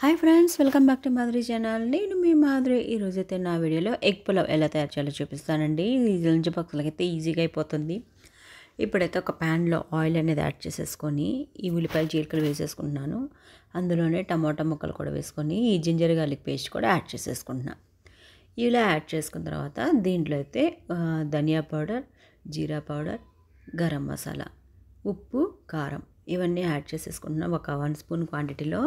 Hi friends, welcome back to Madhuri channel. నేను మీ మాధురి. ఈరోజైతే నా వీడియోలో ఎగ్ పులావ్ ఎలా తయారు చేయాలో చూపిస్తానండి. ఇది లంచ్ బాక్స్లకైతే ఈజీగా అయిపోతుంది. ఇప్పుడైతే ఒక ప్యాన్లో ఆయిల్ అనేది యాడ్ చేసేసుకొని ఈ ఉల్లిపాయ జీలకర్ర వేసేసుకుంటున్నాను. అందులోనే టమాటా ముక్కలు కూడా వేసుకొని ఈ జింజర్ గార్లిక్ పేస్ట్ కూడా యాడ్ చేసేసుకుంటున్నాను. ఇలా యాడ్ చేసుకున్న తర్వాత దీంట్లో అయితే ధనియా పౌడర్, జీరా పౌడర్, గరం మసాలా, ఉప్పు, కారం ఇవన్నీ యాడ్ చేసేసుకుంటున్నాం. ఒక 1 స్పూన్ క్వాంటిటీలో.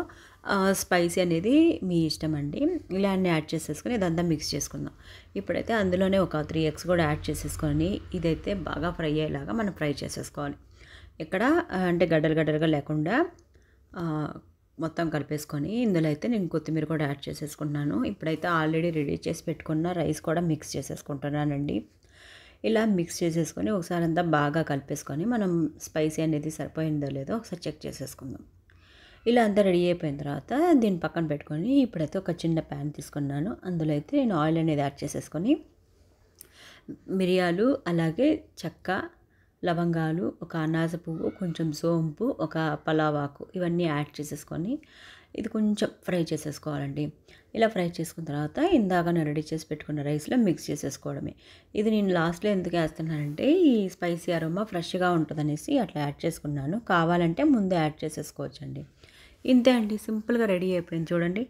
స్పైసీ అనేది మీ ఇష్టం అండి. ఇలా అన్నీ యాడ్ చేసేసుకొని ఇదంతా మిక్స్ చేసుకుందాం. ఇప్పుడైతే అందులోనే ఒక 3 ఎగ్స్ కూడా యాడ్ చేసేసుకొని ఇదైతే బాగా ఫ్రై అయ్యేలాగా మనం ఫ్రై చేసేసుకోవాలి. ఇక్కడ అంటే గడ్డలుగా లేకుండా మొత్తం కలిపేసుకొని ఇందులో అయితే నేను కొత్తిమీర కూడా యాడ్ చేసేసుకుంటున్నాను. ఇప్పుడైతే ఆల్రెడీ రెడీ చేసి పెట్టుకున్న రైస్ కూడా మిక్స్ చేసేసుకుంటున్నానండి. ఇలా మిక్స్ చేసేసుకొని ఒకసారి అంతా బాగా కలిపేసుకొని మనం స్పైసీ అనేది సరిపోయిందో లేదో ఒకసారి చెక్ చేసేసుకుందాం. ఇలా అంతా రెడీ అయిపోయిన తర్వాత దీన్ని పక్కన పెట్టుకొని ఇప్పుడైతే ఒక చిన్న ప్యాన్ తీసుకున్నాను. అందులో అయితే నేను ఆయిల్ అనేది యాడ్ చేసేసుకొని మిరియాలు, అలాగే చెక్క, లవంగాలు, ఒక అనాస పువ్వు, కొంచెం సోంపు, ఒక పలావాకు ఇవన్నీ యాడ్ చేసేసుకొని ఇది కొంచెం ఫ్రై చేసేసుకోవాలండి. ఇలా ఫ్రై చేసుకున్న తర్వాత ఇందాక నేను రెడీ చేసి పెట్టుకున్న రైస్లో మిక్స్ చేసేసుకోవడమే. ఇది నేను లాస్ట్లో ఎందుకు వేస్తున్నానంటే ఈ స్పైసీ అరోమా ఫ్రెష్గా ఉంటుందనేసి అట్లా యాడ్ చేసుకున్నాను. కావాలంటే ముందే యాడ్ చేసేసుకోవచ్చండి. ఇంతే అండి, సింపుల్గా రెడీ అయిపోయింది చూడండి.